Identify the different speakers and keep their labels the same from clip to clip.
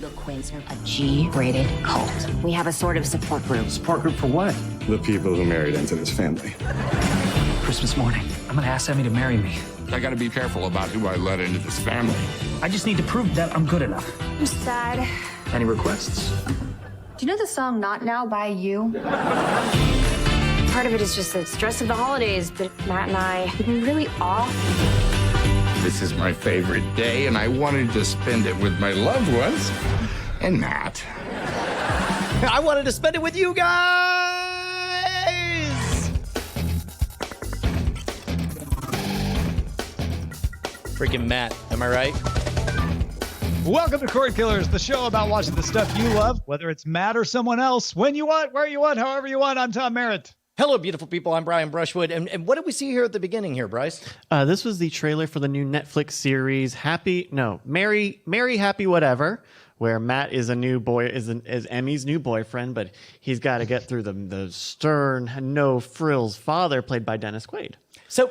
Speaker 1: The Quints are a G-rated cult. We have a sort of support group.
Speaker 2: Support group for what? The people who married into this family.
Speaker 3: Christmas morning, I'm gonna ask Emmy to marry me.
Speaker 4: I gotta be careful about who I let into this family.
Speaker 3: I just need to prove that I'm good enough.
Speaker 5: I'm sad.
Speaker 3: Any requests?
Speaker 5: Do you know the song Not Now by You? Part of it is just the stress of the holidays, but Matt and I have been really off.
Speaker 4: This is my favorite day, and I wanted to spend it with my loved ones and Matt.
Speaker 6: I wanted to spend it with you guys! Freaking Matt, am I right?
Speaker 7: Welcome to Cordkillers, the show about watching the stuff you love, whether it's Matt or someone else, when you want, where you want, however you want. I'm Tom Merritt.
Speaker 6: Hello, beautiful people. I'm Brian Brushwood. And what did we see here at the beginning here, Bryce?
Speaker 8: This was the trailer for the new Netflix series, Merry Happy Whatever, where Matt is a new boy, is Emmy's new boyfriend, but he's got to get through the stern, no frills father, played by Dennis Quaid.
Speaker 6: So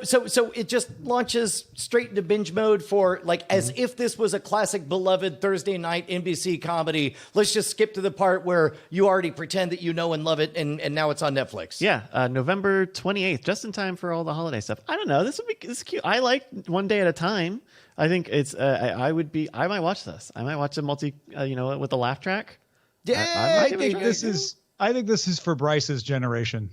Speaker 6: it just launches straight into binge mode for as if this was a classic beloved Thursday night NBC comedy. Let's just skip to the part where you already pretend that you know and love it, and now it's on Netflix.
Speaker 8: Yeah, November 28th, just in time for all the holiday stuff. I don't know. This is cute. I like One Day at a Time. I think it's. I might watch this. I might watch a with a laugh track.
Speaker 6: Yeah,
Speaker 7: I think this is for Bryce's generation.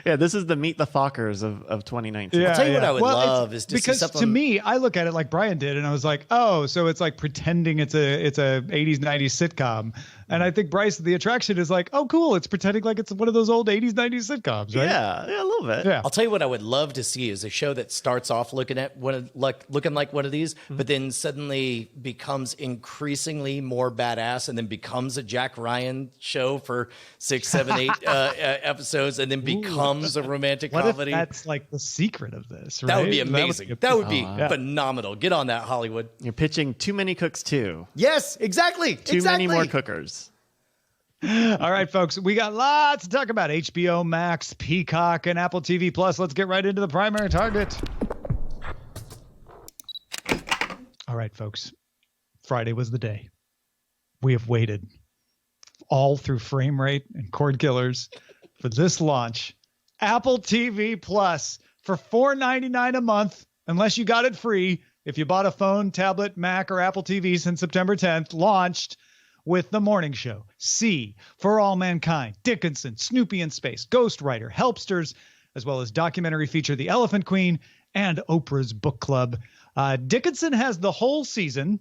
Speaker 8: Yeah, this is the Meet the Fockers of 2019.
Speaker 6: I'll tell you what I would love is to see something.
Speaker 7: To me, I look at it like Brian did, and I was like, oh, so it's like pretending it's a 80s 90s sitcom, and I think Bryce, the attraction is like, oh, cool, it's pretending like it's one of those old 80s 90s sitcoms, right?
Speaker 8: Yeah, a little bit.
Speaker 7: Yeah.
Speaker 6: I'll tell you what I would love to see is a show that starts off looking like one of these, but then suddenly becomes increasingly more badass, and then becomes a Jack Ryan show for 6, 7, 8 episodes, and then becomes a romantic comedy.
Speaker 7: If that's like the secret of this, right?
Speaker 6: That would be amazing. That would be phenomenal. Get on that, Hollywood.
Speaker 8: You're pitching Too Many Cooks too.
Speaker 6: Yes, exactly.
Speaker 8: Too many more cookers.
Speaker 7: All right, folks, we got lots to talk about. HBO Max, Peacock, and Apple TV Plus. Let's get right into the primary target. All right, folks, Friday was the day. We have waited all through Frame Rate and Cordkillers for this launch. Apple TV Plus for $4.99 a month, unless you got it free. If you bought a phone, tablet, Mac, or Apple TV since September 10th, launched with The Morning Show, C, For All Mankind, Dickinson, Snoopy in Space, Ghostwriter, Helpsters, as well as documentary feature The Elephant Queen and Oprah's Book Club. Dickinson has the whole season.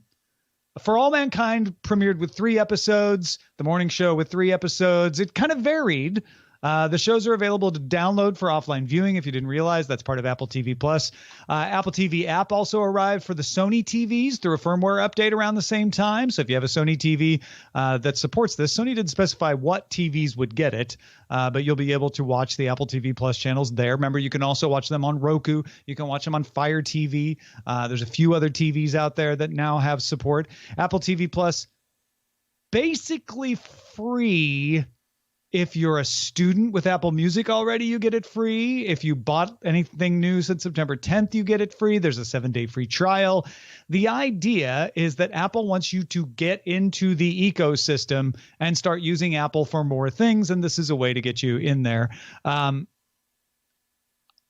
Speaker 7: For All Mankind premiered with 3 episodes. The Morning Show with 3 episodes. It kind of varied. The shows are available to download for offline viewing. If you didn't realize, that's part of Apple TV Plus. Apple TV app also arrived for the Sony TVs through a firmware update around the same time. So if you have a Sony TV that supports this, Sony didn't specify what TVs would get it, but you'll be able to watch the Apple TV Plus channels there. Remember, you can also watch them on Roku. You can watch them on Fire TV. There's a few other TVs out there that now have support. Apple TV Plus, basically free. If you're a student with Apple Music already, you get it free. If you bought anything new since September 10th, you get it free. There's a 7-day free trial. The idea is that Apple wants you to get into the ecosystem and start using Apple for more things, and this is a way to get you in there.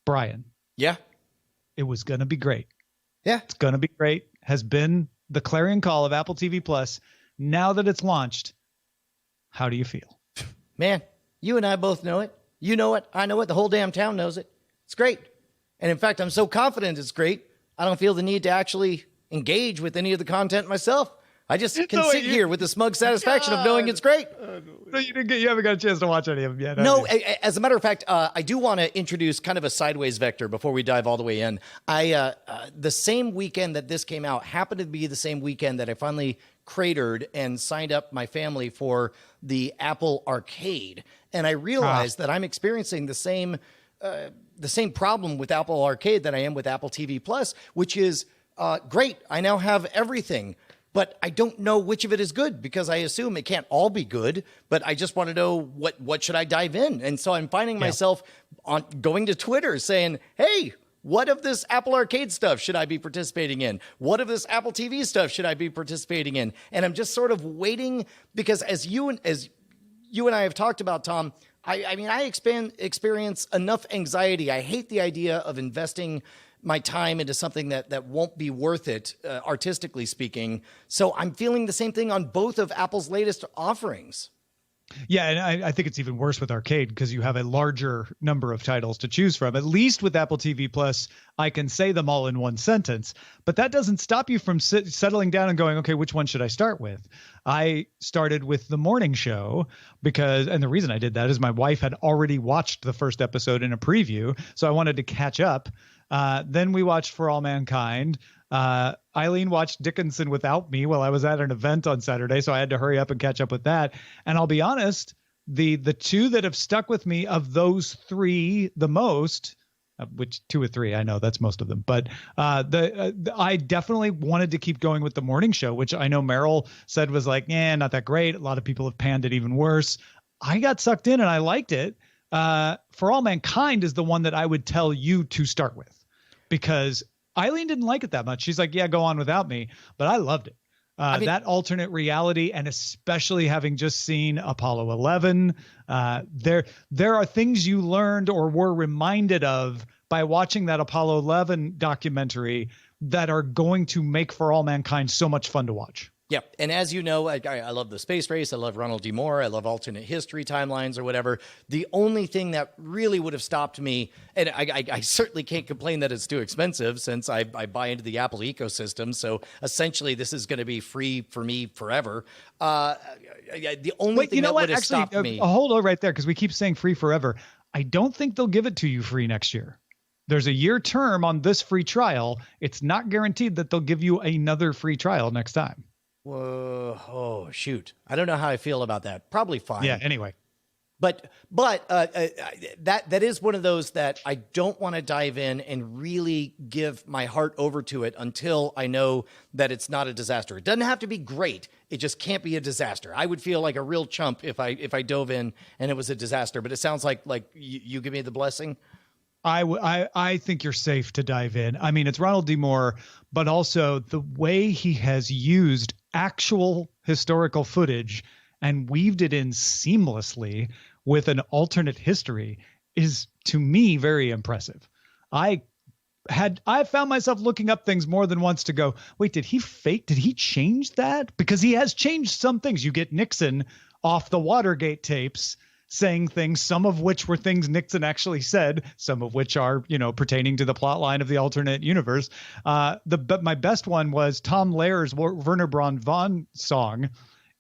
Speaker 7: Brian.
Speaker 6: Yeah.
Speaker 7: It was going to be great.
Speaker 6: Yeah.
Speaker 7: It's going to be great. Has been the clarion call of Apple TV Plus. Now that it's launched, how do you feel?
Speaker 6: Man, you and I both know it. You know it. I know it. The whole damn town knows it. It's great. And in fact, I'm so confident it's great, I don't feel the need to actually engage with any of the content myself. I just can sit here with the smug satisfaction of knowing it's great.
Speaker 7: No, you haven't got a chance to watch any of them yet.
Speaker 6: No, as a matter of fact, I do want to introduce kind of a sideways vector before we dive all the way in. The same weekend that this came out happened to be the same weekend that I finally cratered and signed up my family for the Apple Arcade. And I realized that I'm experiencing the same problem with Apple Arcade that I am with Apple TV Plus, which is great. I now have everything, but I don't know which of it is good because I assume it can't all be good, but I just want to know what should I dive in? And so I'm finding myself going to Twitter saying, hey, What of this Apple Arcade stuff should I be participating in? What of this Apple TV stuff should I be participating in? And I'm just sort of waiting because as you and I have talked about, Tom, I experience enough anxiety. I hate the idea of investing my time into something that won't be worth it, artistically speaking. So I'm feeling the same thing on both of Apple's latest offerings.
Speaker 7: Yeah, and I think it's even worse with Arcade because you have a larger number of titles to choose from. At least with Apple TV Plus, I can say them all in one sentence, but that doesn't stop you from settling down and going, okay, which one should I start with? I started with The Morning Show and the reason I did that is my wife had already watched the first episode in a preview, so I wanted to catch up. Then we watched For All Mankind. Eileen watched Dickinson without me while I was at an event on Saturday, so I had to hurry up and catch up with that. And I'll be honest, the two that have stuck with me of those three the most, which 2 or 3, I know that's most of them, but I definitely wanted to keep going with The Morning Show, which I know Meryl said was like, not that great. A lot of people have panned it even worse. I got sucked in and I liked it. For All Mankind is the one that I would tell you to start with because Eileen didn't like it that much. She's like, yeah, go on without me. But I loved it. That alternate reality, and especially having just seen Apollo 11, there are things you learned or were reminded of by watching that Apollo 11 documentary that are going to make For All Mankind so much fun to watch.
Speaker 6: Yeah, and as you know, I love the space race. I love Ronald D. Moore. I love alternate history timelines or whatever. The only thing that really would have stopped me, and I certainly can't complain that it's too expensive since I buy into the Apple ecosystem. So essentially, this is going to be free for me forever. The only thing that would have stopped me.
Speaker 7: Hold on right there because we keep saying free forever. I don't think they'll give it to you free next year. There's a year term on this free trial. It's not guaranteed that they'll give you another free trial next time.
Speaker 6: Whoa, oh, shoot. I don't know how I feel about that. Probably fine.
Speaker 7: Yeah, anyway.
Speaker 6: But that is one of those that I don't want to dive in and really give my heart over to it until I know that it's not a disaster. It doesn't have to be great. It just can't be a disaster. I would feel like a real chump if I dove in and it was a disaster. But it sounds like you give me the blessing.
Speaker 7: I think you're safe to dive in. I mean, it's Ronald D. Moore, but also the way he has used actual historical footage and weaved it in seamlessly with an alternate history is, to me, very impressive. I found myself looking up things more than once to go, wait, did he change that? Because he has changed some things. You get Nixon off the Watergate tapes saying things, some of which were things Nixon actually said, some of which are, pertaining to the plot line of the alternate universe. But my best one was Tom Lehrer's Werner Braun von song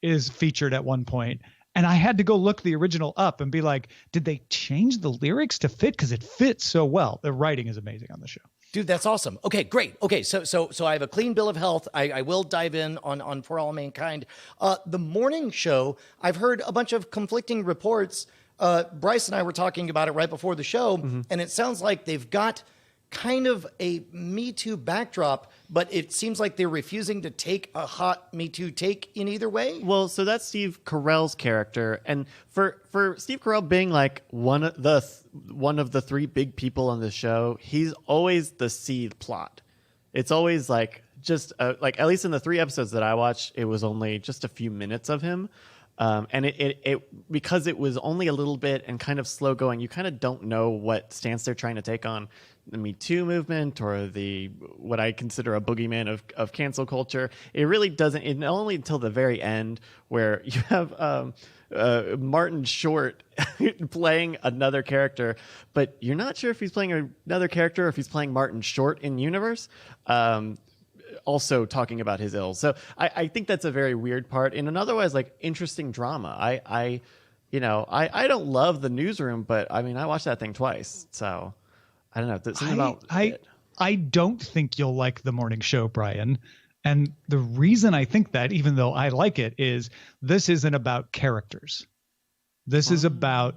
Speaker 7: is featured at one point. And I had to go look the original up and be like, did they change the lyrics to fit? Because it fits so well. The writing is amazing on the show.
Speaker 6: Dude, that's awesome. Okay, great. Okay, so I have a clean bill of health. I will dive in on For All Mankind. The Morning Show, I've heard a bunch of conflicting reports. Bryce and I were talking about it right before the show, and it sounds like they've got kind of a Me Too backdrop, but it seems like they're refusing to take a hot Me Too take in either way.
Speaker 8: Well, so that's Steve Carell's character, and for Steve Carell being like one of the 3 big people on the show, he's always the seed plot. It's always like just like, at least in the 3 episodes that I watched, it was only just a few minutes of him. And it because it was only a little bit and kind of slow going, you kind of don't know what stance they're trying to take on the Me Too movement or what I consider a boogeyman of cancel culture. It really doesn't, only until the very end where you have Martin Short playing another character, but you're not sure if he's playing another character or if he's playing Martin Short in universe. Also talking about his ills. So I think that's a very weird part in an otherwise like interesting drama. I don't love The Newsroom, but I mean, I watched that thing twice. So I don't know. There's something about it.
Speaker 7: I don't think you'll like The Morning Show, Brian. And the reason I think that, even though I like it, is this isn't about characters. This is about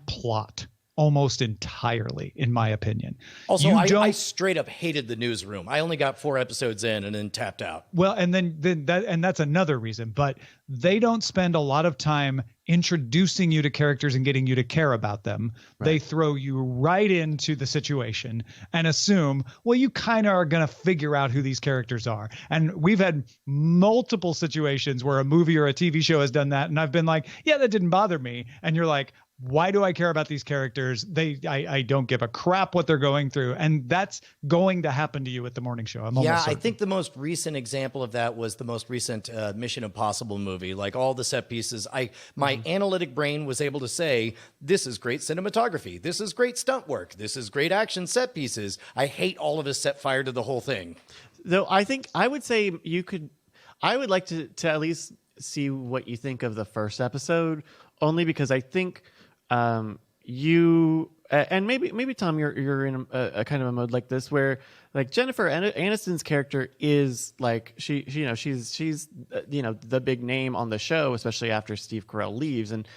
Speaker 7: plot. almost entirely, in my opinion.
Speaker 6: Also,
Speaker 7: You
Speaker 6: I
Speaker 7: don't-
Speaker 6: straight up hated the newsroom. I only got 4 episodes in and then tapped out.
Speaker 7: Well, and then that's another reason, but they don't spend a lot of time introducing you to characters and getting you to care about them. Right. They throw you right into the situation and assume, well, you kind of are going to figure out who these characters are. And we've had multiple situations where a movie or a TV show has done that. And I've been like, yeah, that didn't bother me. And you're like, why do I care about these characters? I don't give a crap what they're going through. And that's going to happen to you at the morning show. I'm almost certain.
Speaker 6: I think the most recent example of that was the most recent Mission Impossible movie. Like all the set pieces, my analytic brain was able to say, this is great cinematography. This is great stunt work. This is great action set pieces. I hate all of us set fire to the whole thing.
Speaker 8: Though I think I would say I would like to at least see what you think of the first episode, only because I think you and maybe Tom, you're in a kind of a mode like this where like Jennifer Aniston's character is like she's the big name on the show, especially after Steve Carell leaves, and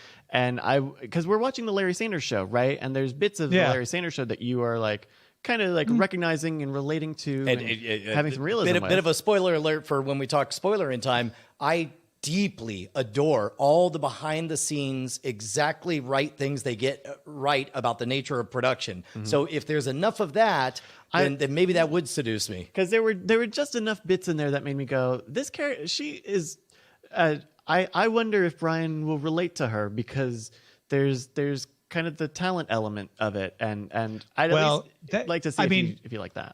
Speaker 8: because we're watching the Larry Sanders Show, right? And there's bits of the Larry Sanders Show that you are like kind of like recognizing and relating to, and having some realism.
Speaker 6: Bit of a spoiler alert for when we talk spoiler in time. I deeply adore all the behind the scenes, exactly right things they get right about the nature of production. Mm-hmm. So if there's enough of that, then maybe that would seduce me. Because
Speaker 8: there were just enough bits in there that made me go, this character, she is. I wonder if Brian will relate to her, because there's kind of the talent element of it, and I'd like to see if you like that.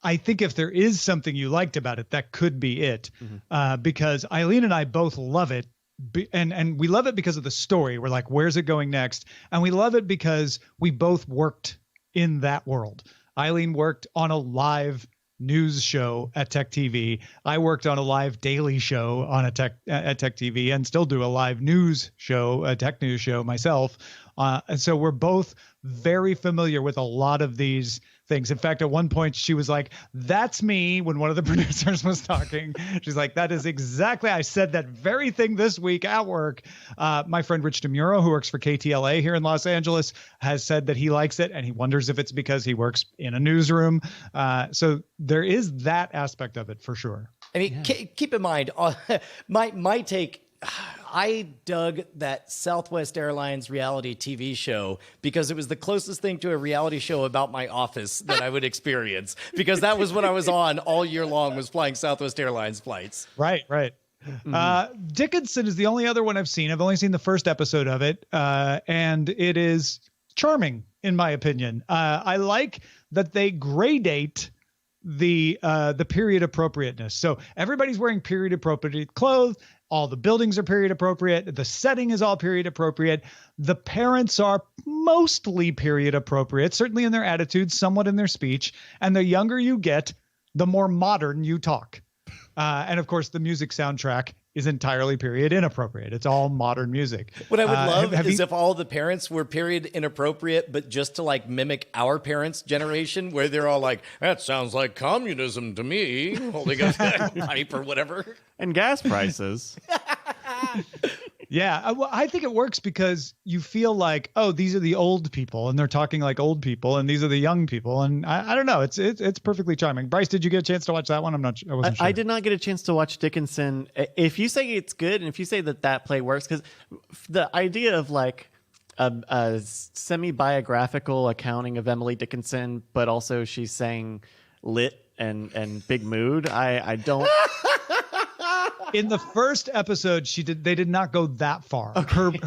Speaker 7: I think if there is something you liked about it, that could be it, because Eileen and I both love it, and we love it because of the story. We're like, where's it going next? And we love it because we both worked in that world. Eileen worked on a live news show at Tech TV. I worked on a live daily show on at Tech TV, and still do a live news show, a tech news show myself. And so we're both very familiar with a lot of these things. In fact, at one point she was like, that's me, when one of the producers was talking. She's like, that is exactly, I said that very thing this week at work. My friend Rich DeMuro, who works for KTLA here in Los Angeles, has said that he likes it, and he wonders if it's because he works in a newsroom. So there is that aspect of it for sure.
Speaker 6: I mean, keep in mind, my take, I dug that Southwest Airlines reality TV show because it was the closest thing to a reality show about my office that I would experience, because that was what I was on all year long, was flying Southwest Airlines flights.
Speaker 7: Right. Mm-hmm. Dickinson is the only other one I've seen. I've only seen the first episode of it, and it is charming, in my opinion. I like that they gradate the period appropriateness. So everybody's wearing period appropriate clothes. All the buildings are period appropriate. The setting is all period appropriate. The parents are mostly period appropriate, certainly in their attitudes, somewhat in their speech. And the younger you get, the more modern you talk. And of course, the music soundtrack is entirely period inappropriate. It's all modern music.
Speaker 6: What I would love is if all the parents were period inappropriate, but just to like mimic our parents' generation, where they're all like, that sounds like communism to me, holding a pipe or whatever.
Speaker 8: And gas prices.
Speaker 7: Yeah, well, I think it works because you feel like, oh, these are the old people, and they're talking like old people, and these are the young people, and I don't know, it's perfectly charming. Bryce, did you get a chance to watch that one? I wasn't sure.
Speaker 8: I did not get a chance to watch Dickinson. If you say it's good, and if you say that play works, because the idea of like a semi-biographical accounting of Emily Dickinson, but also she's saying lit and big mood, I don't.
Speaker 7: In the first episode, they did not go that far. Okay.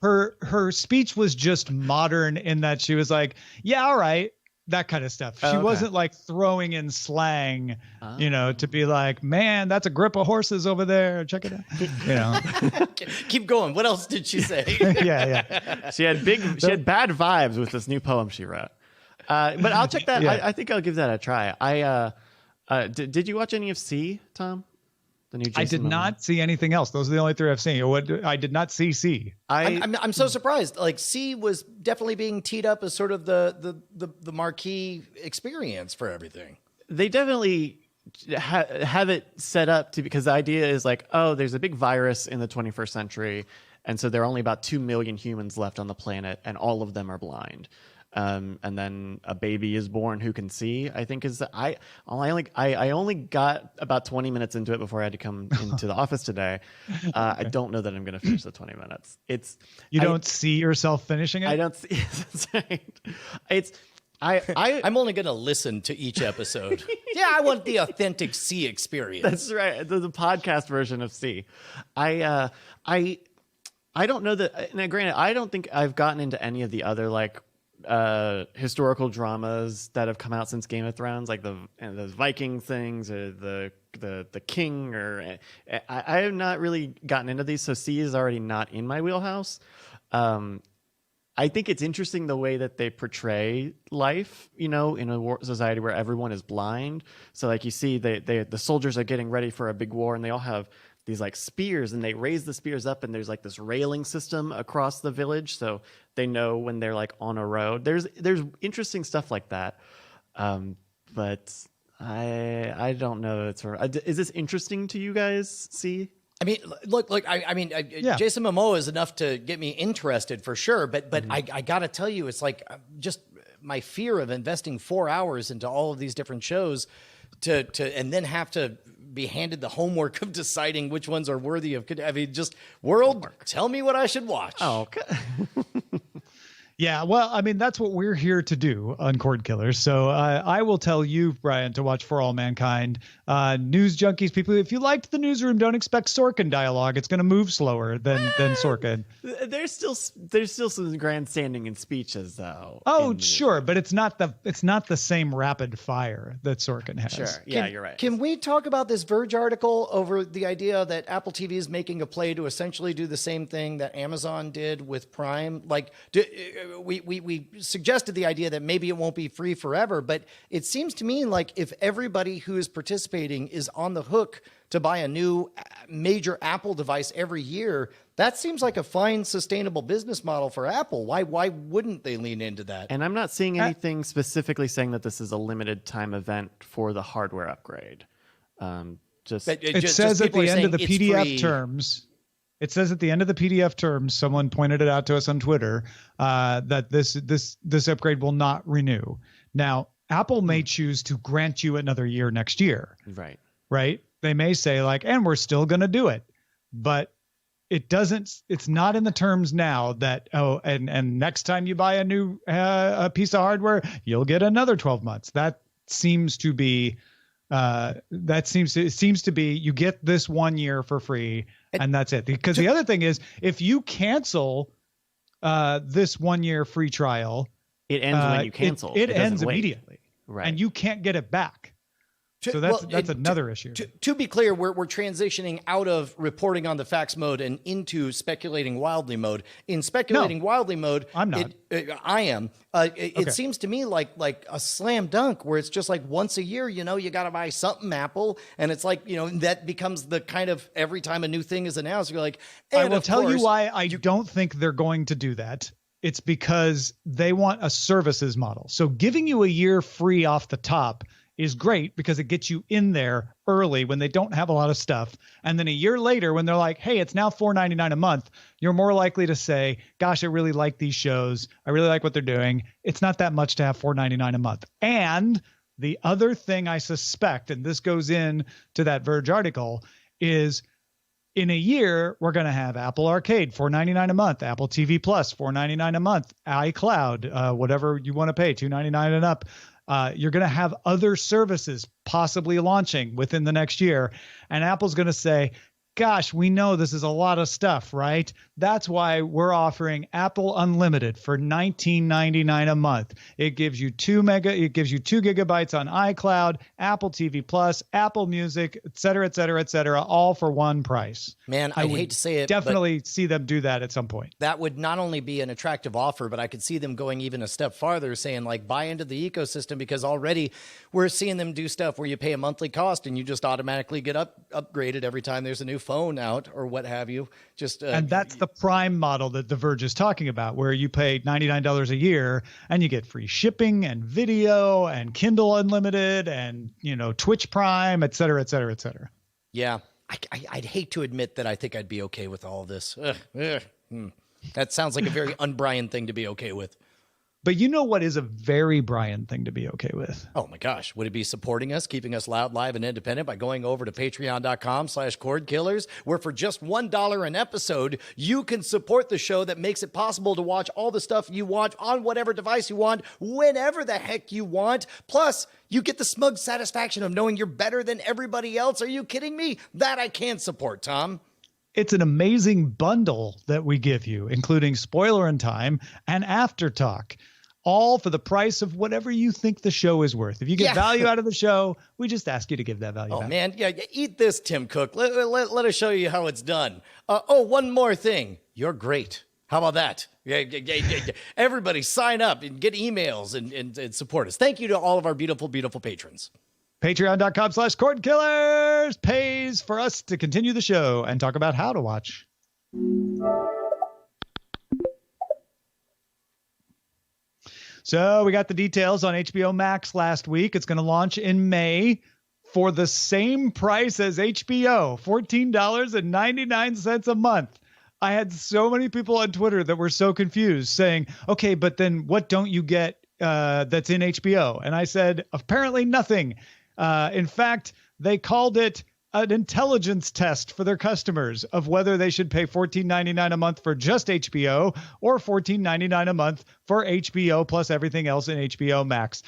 Speaker 7: Her speech was just modern in that she was like, yeah, all right, that kind of stuff. She wasn't like throwing in slang, to be like, man, that's a grip of horses over there. Check it out.
Speaker 6: Keep going. What else did she say?
Speaker 7: Yeah.
Speaker 8: She had bad vibes with this new poem she wrote. But I'll check that. Yeah. I think I'll give that a try. Did you watch any of C, Tom?
Speaker 7: I did not see anything else. Those are the only 3 I've seen. I did not see C.
Speaker 6: I'm so surprised. Like, C was definitely being teed up as sort of the marquee experience for everything.
Speaker 8: They definitely have it set up to, because the idea is like, oh, there's a big virus in the 21st century, And so there are only about 2 million humans left on the planet, and all of them are blind. And then a baby is born who can see. I think I only got about 20 minutes into it before I had to come into the office today.
Speaker 7: Okay.
Speaker 8: I don't know that I'm going to finish the 20 minutes.
Speaker 7: You don't see yourself finishing it?
Speaker 8: I don't see. That's right.
Speaker 6: I'm only going to listen to each episode. Yeah, I want the authentic C experience.
Speaker 8: That's right. The podcast version of C. I don't know that. Now, granted, I don't think I've gotten into any of the other like historical dramas that have come out since Game of Thrones, like the Viking things or the King. Or I have not really gotten into these, so C is already not in my wheelhouse. I think it's interesting the way that they portray life, in a society where everyone is blind. So like you see the soldiers are getting ready for a big war, and they all have these like spears, and they raise the spears up, and there's like this railing system across the village. So they know when they're like on a road. There's interesting stuff like that. But I don't know. Is this interesting to you guys? See?
Speaker 6: I mean, look,
Speaker 7: Yeah.
Speaker 6: Jason Momoa is enough to get me interested for sure. But I got to tell you, it's like just my fear of investing 4 hours into all of these different shows and then have to be handed the homework of deciding which ones are worthy of. I mean, just world, tell me what I should watch.
Speaker 8: Oh, okay.
Speaker 7: Yeah, well, I mean, that's what we're here to do on Cordkillers. So I will tell you, Brian, to watch For All Mankind. News junkies, people, if you liked the newsroom, don't expect Sorkin dialogue. It's going to move slower than Sorkin.
Speaker 8: There's still some grandstanding in speeches, though.
Speaker 7: Oh, sure, but it's not the same rapid fire that Sorkin has.
Speaker 8: Sure, yeah, you're right.
Speaker 6: Can we talk about this Verge article over the idea that Apple TV is making a play to essentially do the same thing that Amazon did with Prime? Like, we suggested the idea that maybe it won't be free forever, but it seems to me like if everybody who is participating is on the hook to buy a new major Apple device every year, that seems like a fine, sustainable business model for Apple. Why wouldn't they lean into that?
Speaker 8: And I'm not seeing anything specifically saying that this is a limited time event for the hardware upgrade.
Speaker 7: It says at the end of the PDF terms. It says at the end of the PDF terms, someone pointed it out to us on Twitter, that this upgrade will not renew. Now, Apple may choose to grant you another year next year. Right? They may say like, and we're still going to do it, but it's not in the terms now that, and next time you buy a new a piece of hardware, you'll get another 12 months. That seems to be, you get this 1 year for free. And that's it. Because the other thing is, if you cancel this 1 year free trial,
Speaker 8: it ends when you cancel.
Speaker 7: It ends immediately,
Speaker 8: right? And
Speaker 7: you can't get it back. So that's another issue.
Speaker 6: To be clear, we're transitioning out of reporting on the facts mode and into speculating wildly mode. In speculating wildly mode,
Speaker 7: I'm not.
Speaker 6: I am. It seems to me like a slam dunk where it's just like once a year, you got to buy something Apple, and it's like that becomes the kind of every time a new thing is announced, you're like.
Speaker 7: I will tell you why I don't think they're going to do that. It's because they want a services model. So giving you a year free off the top is great because it gets you in there early when they don't have a lot of stuff. And then a year later, when they're like, hey, it's now $4.99 a month, you're more likely to say, gosh, I really like these shows. I really like what they're doing. It's not that much to have $4.99 a month. And the other thing I suspect, and this goes in to that Verge article, is in a year, we're going to have Apple Arcade, $4.99 a month, Apple TV Plus, $4.99 a month, iCloud, whatever you want to pay, $2.99 and up. You're going to have other services possibly launching within the next year. And Apple's going to say, gosh, we know this is a lot of stuff, right? That's why we're offering Apple Unlimited for $19.99 a month. It gives you 2 gigabytes on iCloud, Apple TV Plus, Apple Music, et cetera, all for one price.
Speaker 6: Man, I hate to say it,
Speaker 7: definitely see them do that at some point.
Speaker 6: That would not only be an attractive offer, but I could see them going even a step farther, saying like buy into the ecosystem, because already we're seeing them do stuff where you pay a monthly cost and you just automatically get upgraded every time there's a new phone out or what have you.
Speaker 7: And that's the Prime model that The Verge is talking about, where you pay $99 a year and you get free shipping and video and Kindle Unlimited and Twitch Prime, et cetera.
Speaker 6: Yeah, I'd hate to admit that I think I'd be okay with all this. That sounds like a very un-Brian thing to be okay with.
Speaker 7: But you know what is a very Brian thing to be okay with?
Speaker 6: Oh my gosh. Would it be supporting us, keeping us loud, live, and independent by going over to patreon.com/Cordkillers, where for just $1 an episode, you can support the show that makes it possible to watch all the stuff you want on whatever device you want, whenever the heck you want. Plus, you get the smug satisfaction of knowing you're better than everybody else. Are you kidding me? That I can support, Tom.
Speaker 7: It's an amazing bundle that we give you, including Spoilerin time and After Talk, all for the price of whatever you think the show is worth. If you get value out of the show, we just ask you to give that value back.
Speaker 6: Oh, man. Yeah, eat this, Tim Cook. Let us show you how it's done. One more thing. You're great. How about that? Yeah. Everybody sign up and get emails and support us. Thank you to all of our beautiful, beautiful patrons.
Speaker 7: Patreon.com/Cordkillers pays for us to continue the show and talk about how to watch. So we got the details on HBO Max last week. It's going to launch in May for the same price as HBO, $14.99 a month. I had so many people on Twitter that were so confused saying, okay, but then what don't you get that's in HBO? And I said, apparently nothing. In fact, they called it an intelligence test for their customers of whether they should pay $14.99 a month for just HBO or $14.99 a month for HBO plus everything else in HBO Max.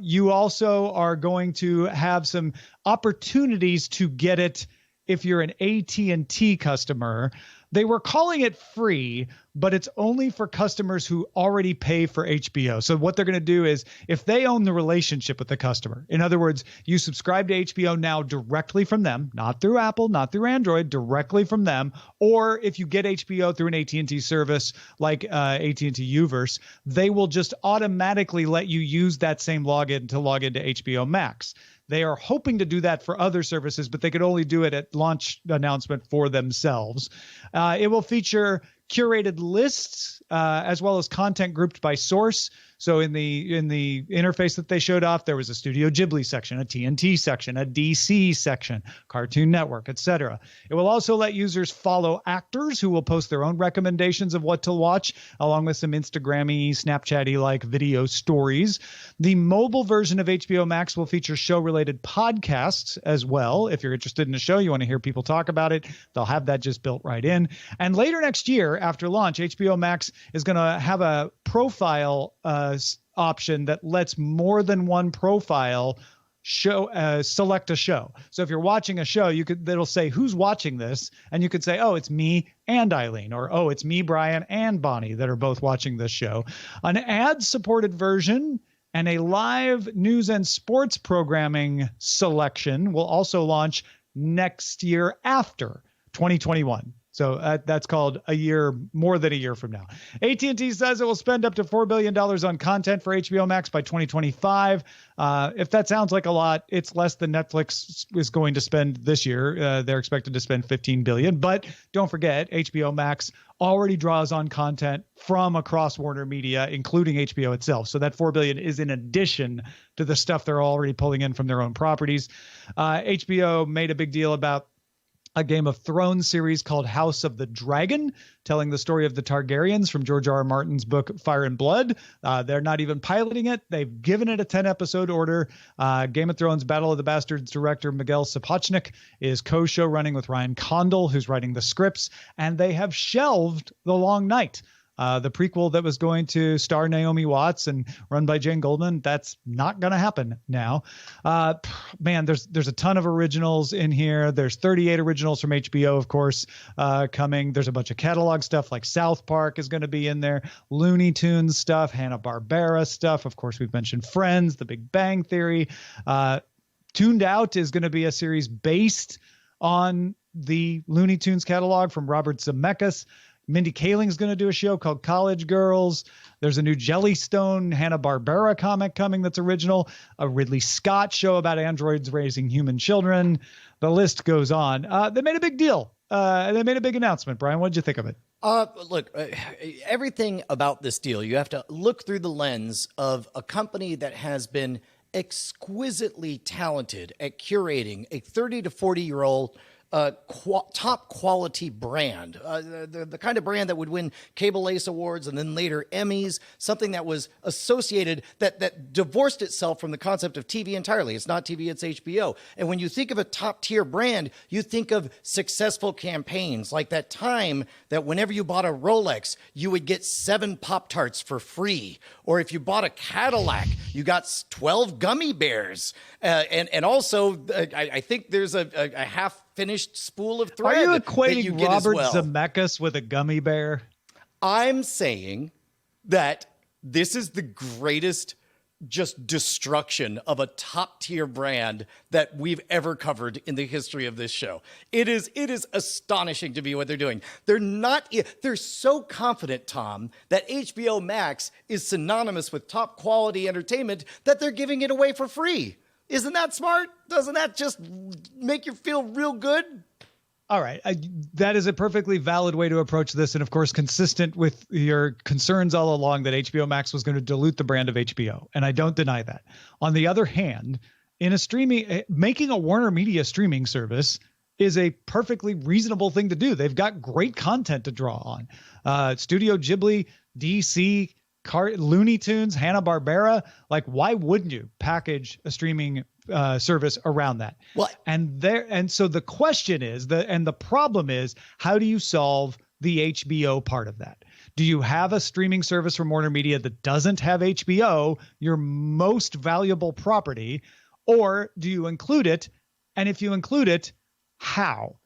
Speaker 7: You also are going to have some opportunities to get it if you're an AT&T customer. They were calling it free, but it's only for customers who already pay for HBO. So what they're going to do is if they own the relationship with the customer, in other words, you subscribe to HBO Now directly from them, not through Apple, not through Android, directly from them, or if you get HBO through an AT&T service like AT&T Uverse, they will just automatically let you use that same login to log into HBO Max. They are hoping to do that for other services, but they could only do it at launch announcement for themselves. It will feature curated lists as well as content grouped by source. So in the interface that they showed off, there was a Studio Ghibli section, a TNT section, a DC section, Cartoon Network, etc. It will also let users follow actors who will post their own recommendations of what to watch, along with some Instagram-y, Snapchat-y-like video stories. The mobile version of HBO Max will feature show-related podcasts as well. If you're interested in a show, you want to hear people talk about it, they'll have that just built right in. And later next year, after launch, HBO Max is going to have a profile option that lets more than one profile select a show. So if you're watching a show, it'll say who's watching this, and you could say, oh, it's me and Eileen, or oh, it's me, Brian, and Bonnie that are both watching this show. An ad-supported version and a live news and sports programming selection will also launch next year after 2021. So that's called more than a year from now. AT&T says it will spend up to $4 billion on content for HBO Max by 2025. If that sounds like a lot, it's less than Netflix is going to spend this year. They're expected to spend $15 billion. But don't forget, HBO Max already draws on content from across Warner Media, including HBO itself. So that $4 billion is in addition to the stuff they're already pulling in from their own properties. HBO made a big deal about a Game of Thrones series called House of the Dragon, telling the story of the Targaryens from George R.R. Martin's book Fire and Blood. They're not even piloting it. They've given it a 10-episode order. Game of Thrones Battle of the Bastards director Miguel Sapochnik is co-show running with Ryan Condal, who's writing the scripts, and they have shelved The Long Night. The prequel that was going to star Naomi Watts and run by Jane Goldman, that's not going to happen now. Man, there's a ton of originals in here. There's 38 originals from HBO, of course, coming. There's a bunch of catalog stuff like South Park is going to be in there, Looney Tunes stuff, Hanna-Barbera stuff. Of course, we've mentioned Friends, The Big Bang Theory. Tuned Out is going to be a series based on the Looney Tunes catalog from Robert Zemeckis. Mindy Kaling's going to do a show called College Girls. There's a new Jellystone Hanna-Barbera comic coming that's original. A Ridley Scott show about androids raising human children. The list goes on. They made a big deal. They made a big announcement. Brian, what did you think of it?
Speaker 6: Look, everything about this deal, you have to look through the lens of a company that has been exquisitely talented at curating a 30 to 40-year-old top quality brand, the kind of brand that would win Cable Ace Awards and then later Emmys, something that was associated, that divorced itself from the concept of TV entirely. It's not TV, it's HBO. And when you think of a top tier brand, you think of successful campaigns, like that time that whenever you bought a Rolex, you would get 7 Pop-Tarts for free. Or if you bought a Cadillac, you got 12 gummy bears. And also, I think there's a half-finished spool of thread.
Speaker 7: Are you
Speaker 6: that
Speaker 7: equating
Speaker 6: you get
Speaker 7: Robert
Speaker 6: as well.
Speaker 7: Zemeckis with a gummy bear?
Speaker 6: I'm saying that this is the greatest just destruction of a top-tier brand that we've ever covered in the history of this show. It is astonishing to me what they're doing. They're so confident, Tom, that HBO Max is synonymous with top quality entertainment that they're giving it away for free. Isn't that smart? Doesn't that just make you feel real good?
Speaker 7: All right. That is a perfectly valid way to approach this. And of course, consistent with your concerns all along that HBO Max was going to dilute the brand of HBO. And I don't deny that. On the other hand, making a Warner Media streaming service is a perfectly reasonable thing to do. They've got great content to draw on. Studio Ghibli, DC, Looney Tunes, Hanna-Barbera. Like, why wouldn't you package a streaming service around that?
Speaker 6: What?
Speaker 7: And so the question is, the problem is, how do you solve the HBO part of that? Do you have a streaming service from Warner Media that doesn't have HBO, your most valuable property, or do you include it? And if you include it, how?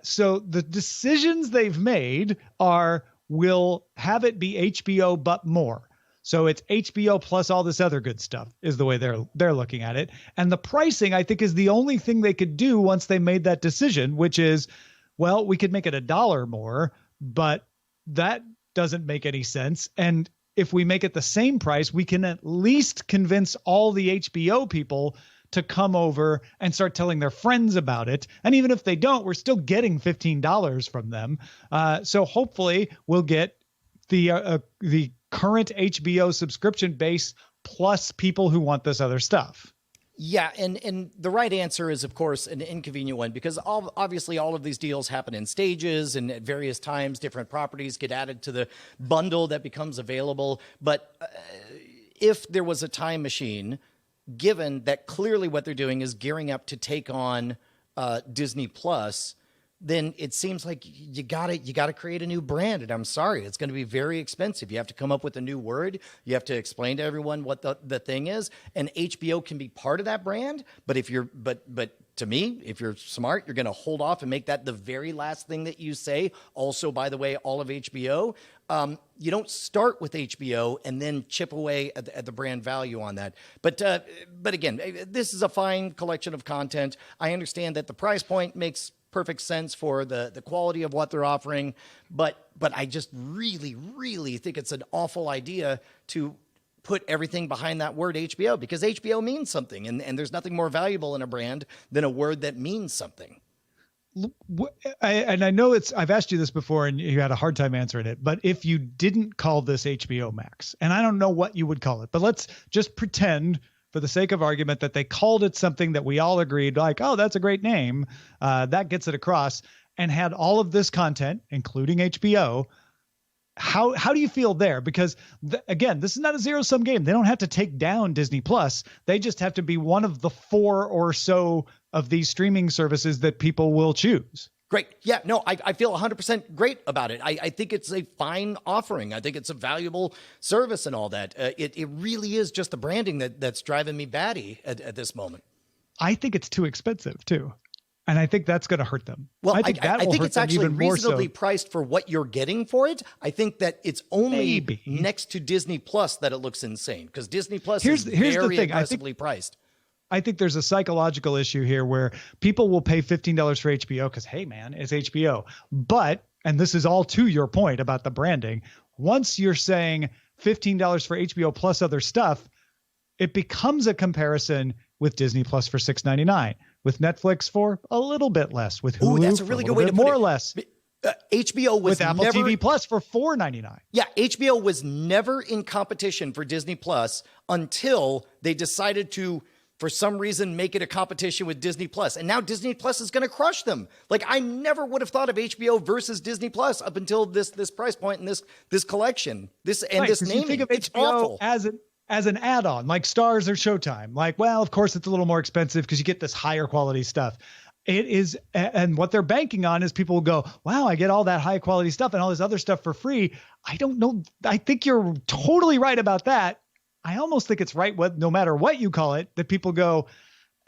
Speaker 7: So the decisions they've made are, we'll have it be HBO, but more. So it's HBO plus all this other good stuff is the way they're looking at it. And the pricing, I think, is the only thing they could do once they made that decision, which is, well, we could make it $1 more, but that doesn't make any sense. And if we make it the same price, we can at least convince all the HBO people to come over and start telling their friends about it. And even if they don't, we're still getting $15 from them. So hopefully we'll get the current HBO subscription base plus people who want this other stuff.
Speaker 6: Yeah, and the right answer is, of course, an inconvenient one, because obviously all of these deals happen in stages and at various times different properties get added to the bundle that becomes available. But if there was a time machine, given that clearly what they're doing is gearing up to take on Disney Plus, then it seems like you gotta create a new brand. And I'm sorry, it's going to be very expensive. You have to come up with a new word. You have to explain to everyone what the thing is. And HBO can be part of that brand. But to me, if you're smart, you're going to hold off and make that the very last thing that you say. Also, by the way, all of HBO. You don't start with HBO and then chip away at the brand value on that. But again, this is a fine collection of content. I understand that the price point makes perfect sense for the quality of what they're offering, but I just really think it's an awful idea to put everything behind that word HBO, because HBO means something, and there's nothing more valuable in a brand than a word that means something.
Speaker 7: I know I've asked you this before and you had a hard time answering it, but if you didn't call this HBO Max, and I don't know what you would call it, but let's just pretend for the sake of argument that they called it something that we all agreed, like, oh, that's a great name, that gets it across, and had all of this content, including HBO. How do you feel there? Because again, this is not a zero-sum game. They don't have to take down Disney Plus. They just have to be one of the 4 or so of these streaming services that people will choose.
Speaker 6: Great. Yeah, no, I feel 100% great about it. I think it's a fine offering. I think it's a valuable service and all that. It really is just the branding that's driving me batty at this moment.
Speaker 7: I think it's too expensive too. And I think that's going to hurt them.
Speaker 6: Well, I think it's actually reasonably priced for what you're getting for it. I think that it's only next to Disney Plus that it looks insane, because Disney Plus is very aggressively priced.
Speaker 7: I think there's a psychological issue here where people will pay $15 for HBO because, hey, man, it's HBO. But, and this is all to your point about the branding, once you're saying $15 for HBO plus other stuff, it becomes a comparison with Disney Plus for $6.99, with Netflix for a little bit less, with Hulu
Speaker 6: that's a really good way to put
Speaker 7: more
Speaker 6: it.
Speaker 7: or less.
Speaker 6: HBO was
Speaker 7: with Apple TV Plus for $4.99.
Speaker 6: Yeah, HBO was never in competition for Disney Plus until they decided to for some reason make it a competition with Disney Plus. And now Disney Plus is going to crush them. Like, I never would have thought of HBO versus Disney Plus up until this price point and this collection. This naming.
Speaker 7: You think of
Speaker 6: It's
Speaker 7: HBO
Speaker 6: awful.
Speaker 7: as an add-on, like Stars or Showtime. Like, well, of course it's a little more expensive because you get this higher quality stuff. It is, and what they're banking on is people will go, wow, I get all that high quality stuff and all this other stuff for free. I don't know. I think you're totally right about that. I almost think it's right, no matter what you call it, that people go,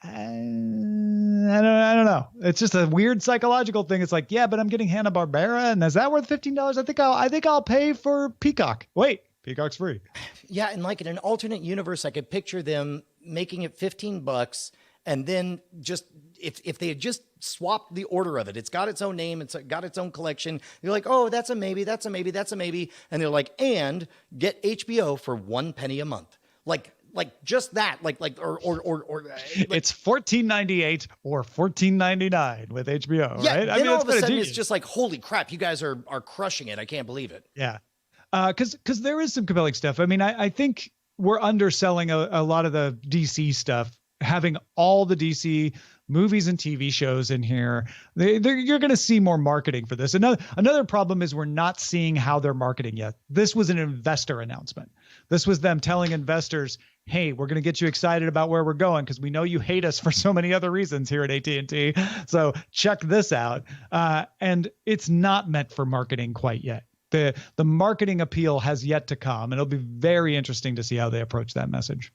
Speaker 7: I don't know. It's just a weird psychological thing. It's like, yeah, but I'm getting Hanna-Barbera, and is that worth $15? I think I'll pay for Peacock. Wait, Peacock's free.
Speaker 6: Yeah, and like in an alternate universe, I could picture them making it $15, and then just if they had just swapped the order of it, it's got its own name, it's got its own collection. You're like, oh, that's a maybe, that's a maybe, that's a maybe, and they're like, and get HBO for $1 a month, like just that, or
Speaker 7: it's $14.98 or $14.99 with HBO,
Speaker 6: yeah,
Speaker 7: right?
Speaker 6: Then
Speaker 7: I mean,
Speaker 6: all of a sudden
Speaker 7: genius.
Speaker 6: it's just like, holy crap, you guys are crushing it. I can't believe it.
Speaker 7: Yeah. Because there is some compelling stuff. I mean, I think we're underselling a lot of the DC stuff, having all the DC movies and TV shows in here. You're going to see more marketing for this. Another problem is we're not seeing how they're marketing yet. This was an investor announcement. This was them telling investors, hey, we're going to get you excited about where we're going because we know you hate us for so many other reasons here at AT&T. So check this out. And it's not meant for marketing quite yet. The marketing appeal has yet to come. And it'll be very interesting to see how they approach that message.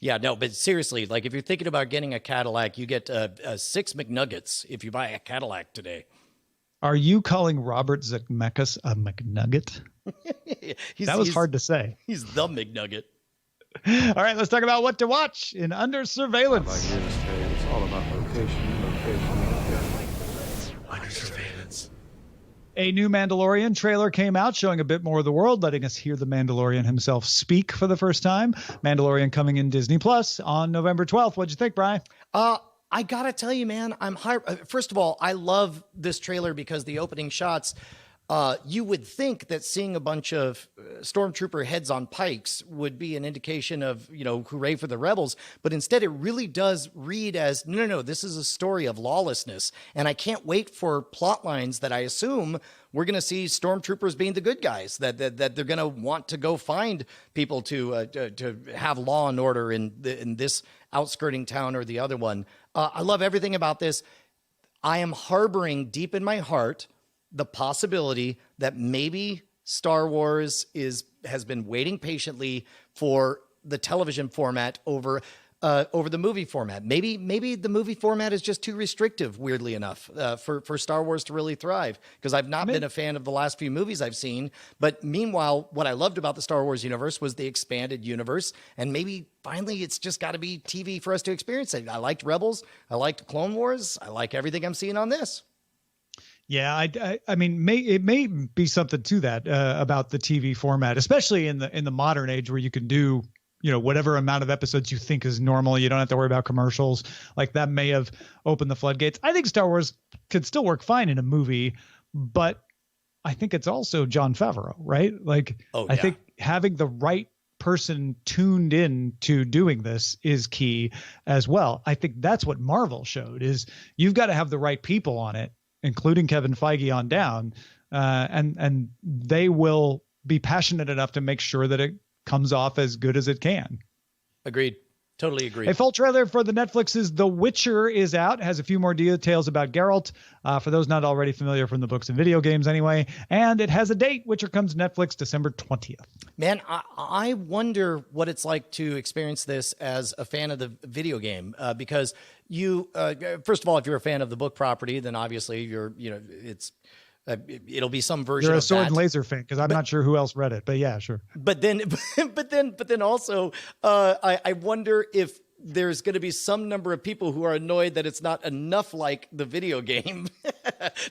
Speaker 6: Yeah, no, but seriously, like if you're thinking about getting a Cadillac, you get 6 McNuggets if you buy a Cadillac today.
Speaker 7: Are you calling Robert Zemeckis a McNugget? That was hard to say.
Speaker 6: He's the McNugget.
Speaker 7: All right, let's talk about what to watch in Under Surveillance.
Speaker 2: It's all about location.
Speaker 4: Under surveillance.
Speaker 7: A new Mandalorian trailer came out showing a bit more of the world, letting us hear the Mandalorian himself speak for the first time. Mandalorian coming in Disney Plus on November 12th. What'd you think, Brian?
Speaker 6: I gotta tell you, man, I'm high. First of all, I love this trailer because the opening shots, you would think that seeing a bunch of stormtrooper heads on pikes would be an indication of, hooray for the rebels. But instead, it really does read as, no, this is a story of lawlessness. And I can't wait for plot lines that I assume we're going to see stormtroopers being the good guys, that they're going to want to go find people to have law and order in this outskirting town or the other one. I love everything about this. I am harboring deep in my heart the possibility that maybe Star Wars has been waiting patiently for the television format over the movie format. Maybe the movie format is just too restrictive, weirdly enough, for Star Wars to really thrive. Because I've not been a fan of the last few movies I've seen. But meanwhile, what I loved about the Star Wars universe was the expanded universe. And maybe finally it's just got to be TV for us to experience it. I liked Rebels. I liked Clone Wars. I like everything I'm seeing on this.
Speaker 7: Yeah, I mean, it may be something to that about the TV format, especially in the modern age where you can do, whatever amount of episodes you think is normal. You don't have to worry about commercials. Like that may have opened the floodgates. I think Star Wars could still work fine in a movie, but I think it's also Jon Favreau, right? Like, I think having the right person tuned in to doing this is key as well. I think that's what Marvel showed is you've got to have the right people on it, including Kevin Feige on down, and they will be passionate enough to make sure that it comes off as good as it can.
Speaker 6: Agreed. Totally agree.
Speaker 7: A full trailer for the Netflix's The Witcher is out. It has a few more details about Geralt, for those not already familiar from the books and video games anyway. And it has a date. Witcher comes to Netflix December 20th.
Speaker 6: Man, I wonder what it's like to experience this as a fan of the video game, because you, first of all, if you're a fan of the book property, then obviously it'll be some version
Speaker 7: You're a
Speaker 6: of
Speaker 7: sword
Speaker 6: that.
Speaker 7: and laser fan, because I'm not sure who else read it, but yeah, sure.
Speaker 6: But then also, I wonder if there's going to be some number of people who are annoyed that it's not enough like the video game,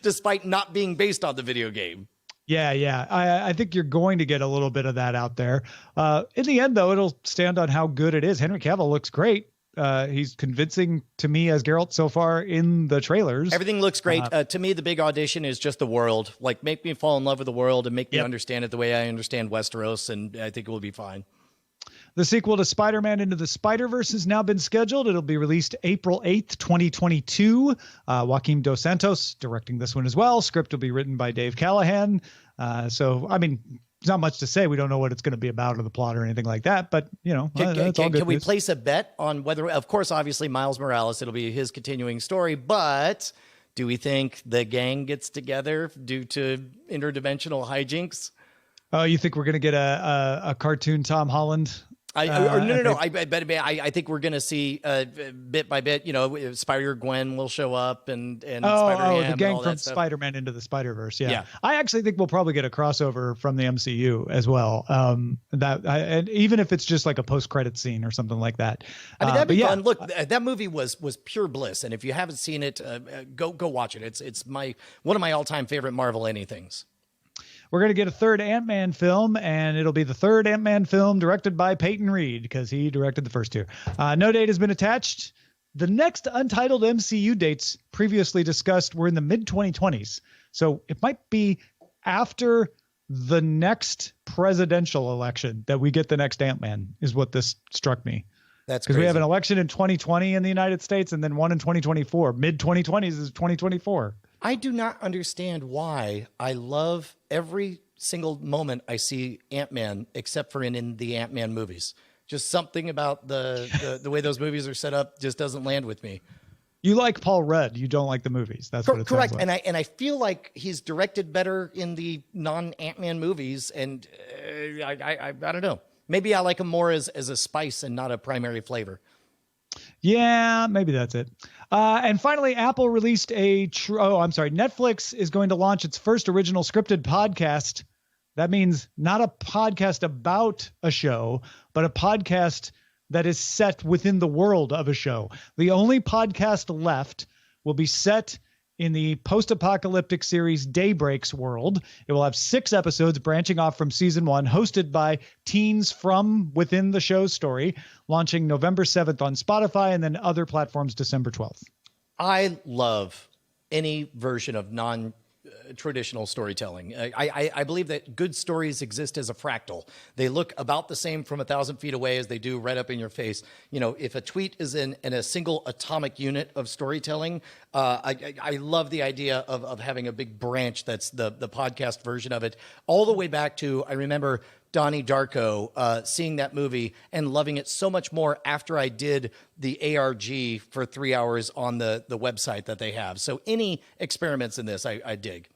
Speaker 6: despite not being based on the video game.
Speaker 7: Yeah. I think you're going to get a little bit of that out there. In the end, though, it'll stand on how good it is. Henry Cavill looks great. He's convincing to me as Geralt so far in the trailers.
Speaker 6: Everything looks great. To me, the big audition is just the world. Like, make me fall in love with the world and make me understand it the way I understand Westeros, and I think it will be fine.
Speaker 7: The sequel to Spider-Man Into the Spider-Verse has now been scheduled. It'll be released April 8th, 2022. Joaquin Dos Santos directing this one as well. Script will be written by Dave Callahan. So, I mean, there's not much to say. We don't know what it's going to be about or the plot or anything like that. But, you know,
Speaker 6: can we place a bet on whether, of course, obviously, Miles Morales, it'll be his continuing story. But do we think the gang gets together due to interdimensional hijinks?
Speaker 7: Oh, you think we're going to get a cartoon Tom Holland?
Speaker 6: No. I think we're going to see bit by bit, you know, Spider-Gwen will show up and Spider-Ham
Speaker 7: the gang
Speaker 6: and all
Speaker 7: from
Speaker 6: that stuff.
Speaker 7: Spider-Man Into the Spider-Verse. Yeah.
Speaker 6: Yeah.
Speaker 7: I actually think we'll probably get a crossover from the MCU as well. And even if it's just like a post-credit scene or something like that.
Speaker 6: I mean, that'd be fun. Look, that movie was pure bliss. And if you haven't seen it, go watch it. It's one of my all-time favorite Marvel anythings.
Speaker 7: We're going to get a third Ant-Man film, and it'll be the third Ant-Man film directed by Peyton Reed because he directed the first two. No date has been attached. The next untitled MCU dates previously discussed were in the mid-2020s. So it might be after the next presidential election that we get the next Ant-Man is what this struck me.
Speaker 6: That's
Speaker 7: because we have an election in 2020 in the United States and then one in 2024. Mid-2020s is 2024.
Speaker 6: I do not understand why I love every single moment I see Ant-Man, except for in the Ant-Man movies. Just something about the way those movies are set up just doesn't land with me.
Speaker 7: You like Paul Rudd. You don't like the movies. That's what it
Speaker 6: correct.
Speaker 7: sounds like.
Speaker 6: And I feel like he's directed better in the non-Ant-Man movies. And I don't know. Maybe I like him more as a spice and not a primary flavor.
Speaker 7: Yeah, maybe that's it. And finally, Apple released Netflix is going to launch its first original scripted podcast. That means not a podcast about a show, but a podcast that is set within the world of a show. The only podcast left will be set in the post-apocalyptic series Daybreak's world. It will have 6 episodes branching off from season 1, hosted by teens from within the show's story, launching November 7th on Spotify and then other platforms December 12th.
Speaker 6: I love any version of non-traditional storytelling. I believe that good stories exist as a fractal. They look about the same from 1,000 feet away as they do right up in your face. You know, if a tweet is in a single atomic unit of storytelling, I love the idea of having a big branch that's the podcast version of it. All the way back to, I remember Donnie Darko, seeing that movie and loving it so much more after I did the ARG for 3 hours on the website that they have. So any experiments in this, I dig.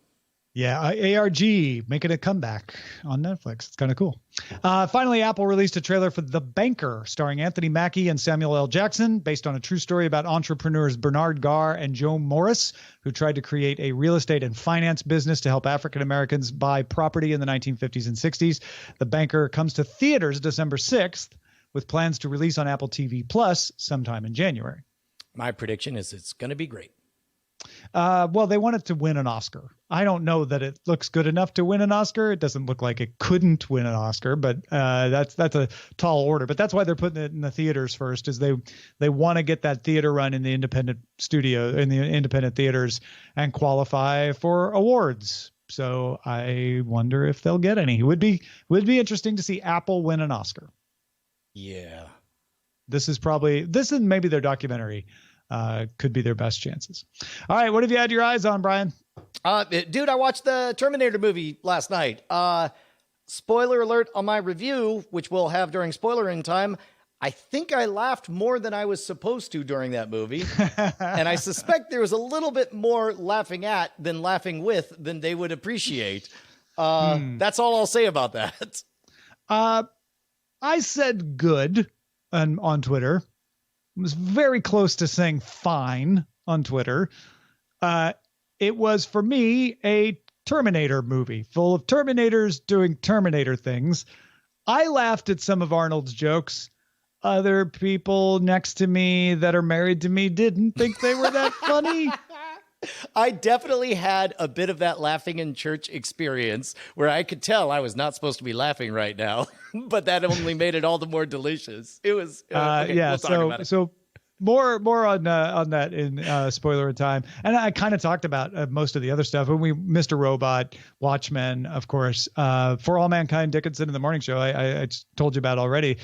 Speaker 7: Yeah, ARG making a comeback on Netflix. It's kind of cool. Finally, Apple released a trailer for The Banker, starring Anthony Mackie and Samuel L. Jackson, based on a true story about entrepreneurs Bernard Garr and Joe Morris, who tried to create a real estate and finance business to help African Americans buy property in the 1950s and 60s. The Banker comes to theaters December 6th, with plans to release on Apple TV Plus sometime in January.
Speaker 6: My prediction is it's going to be great.
Speaker 7: Well, they want it to win an Oscar. I don't know that it looks good enough to win an Oscar. It doesn't look like it couldn't win an Oscar, but that's a tall order. But that's why they're putting it in the theaters first, is they want to get that theater run in the independent studio, in the independent theaters, and qualify for awards. So I wonder if they'll get any. It would be interesting to see Apple win an Oscar.
Speaker 6: Yeah.
Speaker 7: This and maybe their documentary could be their best chances. All right, what have you had your eyes on, Brian?
Speaker 6: Dude, I watched the Terminator movie last night. Spoiler alert on my review, which we'll have during Spoilerin time. I think I laughed more than I was supposed to during that movie. And I suspect there was a little bit more laughing at than laughing with than they would appreciate. That's all I'll say about that.
Speaker 7: I said good on Twitter. Was very close to saying fine on Twitter. It was, for me, a Terminator movie full of Terminators doing Terminator things. I laughed at some of Arnold's jokes. Other people next to me that are married to me didn't think they were that funny.
Speaker 6: I definitely had a bit of that laughing in church experience where I could tell I was not supposed to be laughing right now, but that only made it all the more delicious. It was, okay,
Speaker 7: yeah.
Speaker 6: we'll talk about it.
Speaker 7: So more on that in spoiler time. And I kind of talked about most of the other stuff when we Mr. Robot, Watchmen, of course, For All Mankind, Dickinson in the Morning Show. I told you about already.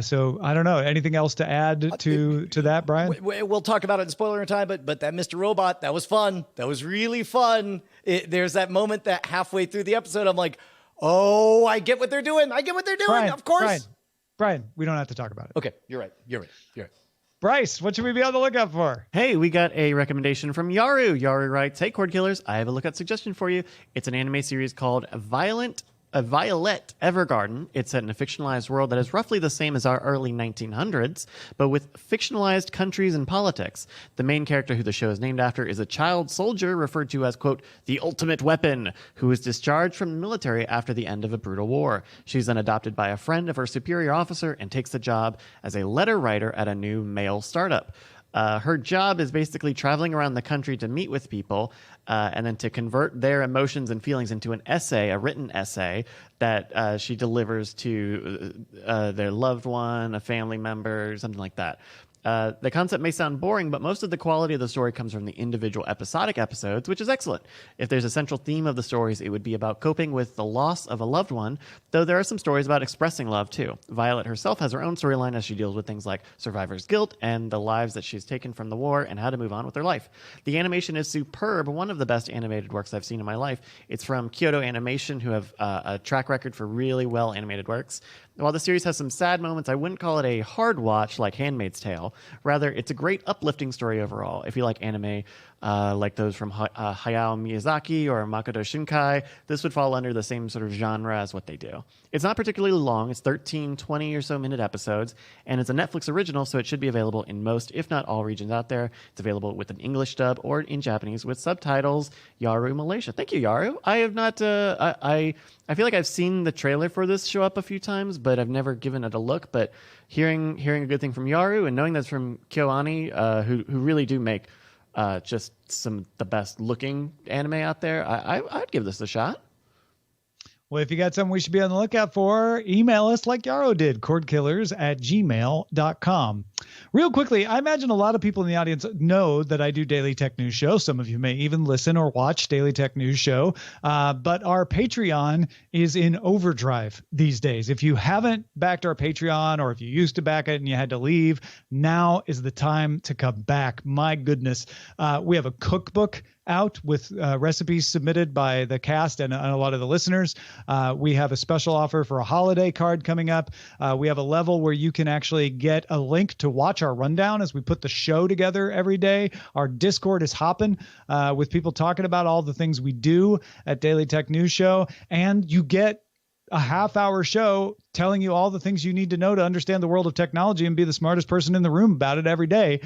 Speaker 7: So I don't know. Anything else to add to that, Brian?
Speaker 6: We'll talk about it in spoiler time, but that Mr. Robot, that was fun. That was really fun. There's that moment that halfway through the episode, I'm like, oh, I get what they're doing.
Speaker 7: Brian,
Speaker 6: of course.
Speaker 7: Brian, we don't have to talk about it.
Speaker 6: Okay, you're right.
Speaker 7: Bryce, what should we be on the lookout for?
Speaker 8: Hey, we got a recommendation from Yaru. Yaru writes, "Hey, Cordkillers, I have a lookout suggestion for you. It's an anime series called Violet Evergarden. It's set in a fictionalized world that is roughly the same as our early 1900s, but with fictionalized countries and politics. The main character who the show is named after is a child soldier referred to as, quote, the ultimate weapon, who is discharged from the military after the end of a brutal war. She's then adopted by a friend of her superior officer and takes the job as a letter writer at a new mail startup. Her job is basically traveling around the country to meet with people and then to convert their emotions and feelings into an essay, a written essay that she delivers to their loved one, a family member, something like that. The concept may sound boring, but most of the quality of the story comes from the individual episodic episodes, which is excellent. If there's a central theme of the stories, it would be about coping with the loss of a loved one, though there are some stories about expressing love, too. Violet herself has her own storyline as she deals with things like survivor's guilt and the lives that she's taken from the war and how to move on with her life. The animation is superb, one of the best animated works I've seen in my life. It's from Kyoto Animation, who have a track record for really well animated works. While the series has some sad moments, I wouldn't call it a hard watch like Handmaid's Tale. Rather, it's a great uplifting story overall. If you like anime like those from Hayao Miyazaki or Makoto Shinkai, this would fall under the same sort of genre as what they do. It's not particularly long. It's 13, 20 or so minute episodes, and it's a Netflix original, so it should be available in most, if not all, regions out there. It's available with an English dub or in Japanese with subtitles. Yaru Malaysia. Thank you, Yaru. I have not... I feel like I've seen the trailer for this show up a few times, but I've never given it a look. But hearing a good thing from Yaru and knowing that's from KyoAni, who really do make just some of the best looking anime out there, I'd give this a shot.
Speaker 7: Well, if you got something we should be on the lookout for, email us like Yarrow did, cordkillers@gmail.com. Real quickly, I imagine a lot of people in the audience know that I do Daily Tech News Show. Some of you may even listen or watch Daily Tech News Show. But our Patreon is in overdrive these days. If you haven't backed our Patreon, or if you used to back it and you had to leave, now is the time to come back. My goodness. We have a cookbook out with recipes submitted by the cast and a lot of the listeners. We have a special offer for a holiday card coming up. We have a level where you can actually get a link to watch our rundown as we put the show together every day. Our Discord is hopping with people talking about all the things we do at Daily Tech News Show. And you get a half-hour show telling you all the things you need to know to understand the world of technology and be the smartest person in the room about it every day.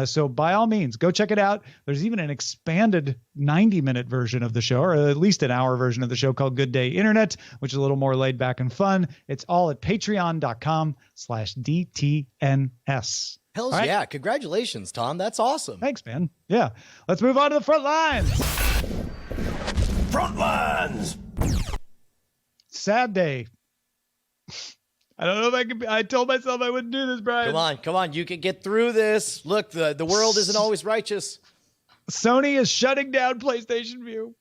Speaker 7: So by all means, go check it out. There's even an expanded 90-minute version of the show, or at least an hour version of the show called Good Day Internet, which is a little more laid back and fun. It's all at patreon.com/DTNS.
Speaker 6: Hells right? Yeah. Congratulations, Tom. That's awesome.
Speaker 7: Thanks, man. Yeah. Let's move on to the front lines.
Speaker 9: Front lines.
Speaker 7: Sad day. I don't know if I can. I told myself I wouldn't do this, Brian.
Speaker 6: Come on. You can get through this. Look, the world isn't always righteous.
Speaker 7: Sony is shutting down PlayStation View.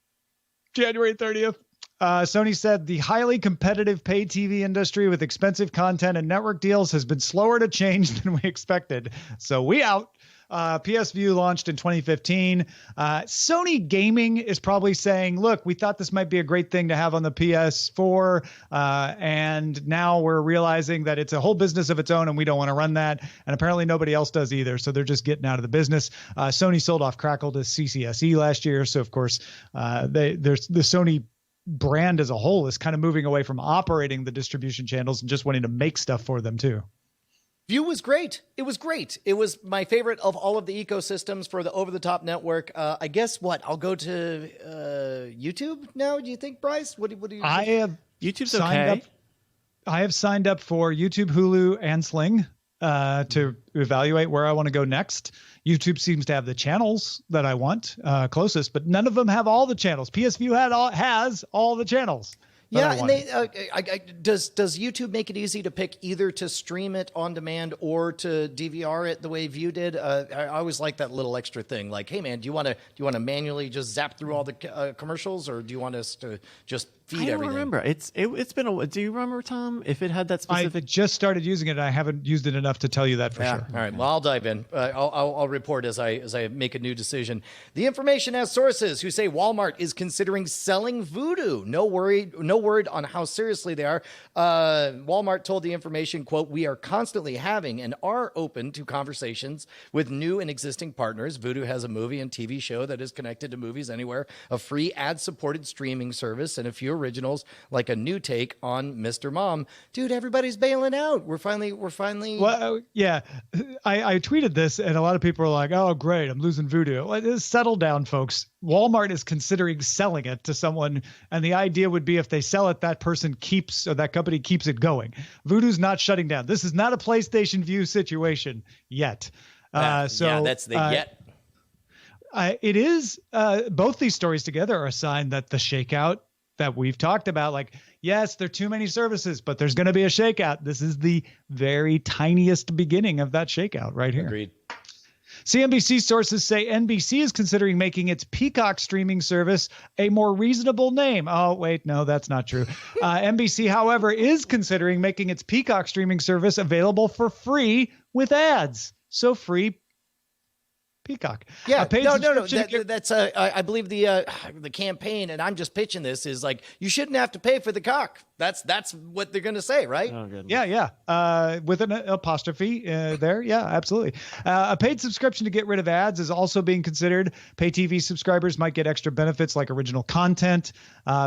Speaker 7: January 30th. Sony said the highly competitive pay TV industry with expensive content and network deals has been slower to change than we expected. So we out. PS View launched in 2015. Sony Gaming is probably saying, look, we thought this might be a great thing to have on the PS4. And now we're realizing that it's a whole business of its own and we don't want to run that. And apparently nobody else does either. So they're just getting out of the business. Sony sold off Crackle to CCSE last year. So of course, there's the Sony brand as a whole is kind of moving away from operating the distribution channels and just wanting to make stuff for them too.
Speaker 6: View was great. It was great. It was my favorite of all of the ecosystems for the over-the-top network. I guess what? I'll go to YouTube now. Do you think, Bryce? What do you?
Speaker 7: I have
Speaker 8: YouTube's okay.
Speaker 7: I have signed up for YouTube, Hulu, and Sling to evaluate where I want to go next. YouTube seems to have the channels that I want closest, but none of them have all the channels. PS View has all the channels.
Speaker 6: Yeah, and does YouTube make it easy to pick either to stream it on demand or to DVR it the way View did? I always like that little extra thing, like, hey man, do you want to manually just zap through all the commercials, or do you want us to just feed everything?
Speaker 8: I don't remember. It's been a. Do you remember, Tom, if it had that specific?
Speaker 7: I just started using it. And I haven't used it enough to tell you that for sure.
Speaker 6: All right. Well, I'll dive in. I'll report as I make a new decision. The information has sources who say Walmart is considering selling Voodoo. No word on how seriously they are. Walmart told the information, quote, "We are constantly having and are open to conversations with new and existing partners. Voodoo has a movie and TV show that is connected to Movies Anywhere, a free ad-supported streaming service, and a few originals like a new take on Mr. Mom." Dude, everybody's bailing out. We're finally.
Speaker 7: Well, yeah, I tweeted this, and a lot of people are like, "Oh, great, I'm losing Voodoo." Well, settle down, folks. Walmart is considering selling it to someone, and the idea would be if they sell it, that person keeps, or that company keeps it going. Voodoo's not shutting down. This is not a PlayStation View situation yet.
Speaker 6: That's the yet.
Speaker 7: It is. Both these stories together are a sign that the shakeout that we've talked about, like, yes, there are too many services, but there's going to be a shakeout. This is the very tiniest beginning of that shakeout right here.
Speaker 6: Agreed.
Speaker 7: CNBC sources say NBC is considering making its Peacock streaming service a more reasonable name. Oh, wait, no, that's not true. NBC, however, is considering making its Peacock streaming service available for free with ads. So free Peacock.
Speaker 6: Yeah, no. That's I believe the campaign, and I'm just pitching this, is like, you shouldn't have to pay for the cock. That's what they're going to say, right?
Speaker 8: Oh, goodness.
Speaker 7: Yeah. With an apostrophe there. Yeah, absolutely. A paid subscription to get rid of ads is also being considered. Pay TV subscribers might get extra benefits like original content.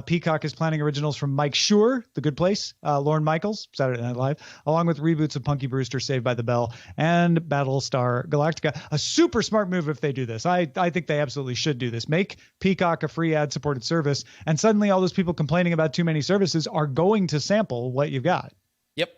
Speaker 7: Peacock is planning originals from Mike Schur, The Good Place, Lorne Michaels, Saturday Night Live, along with reboots of Punky Brewster, Saved by the Bell, and Battlestar Galactica. A super smart move if they do this. I think they absolutely should do this. Make Peacock a free ad-supported service, and suddenly all those people complaining about too many services are going to sample what you've got.
Speaker 6: Yep.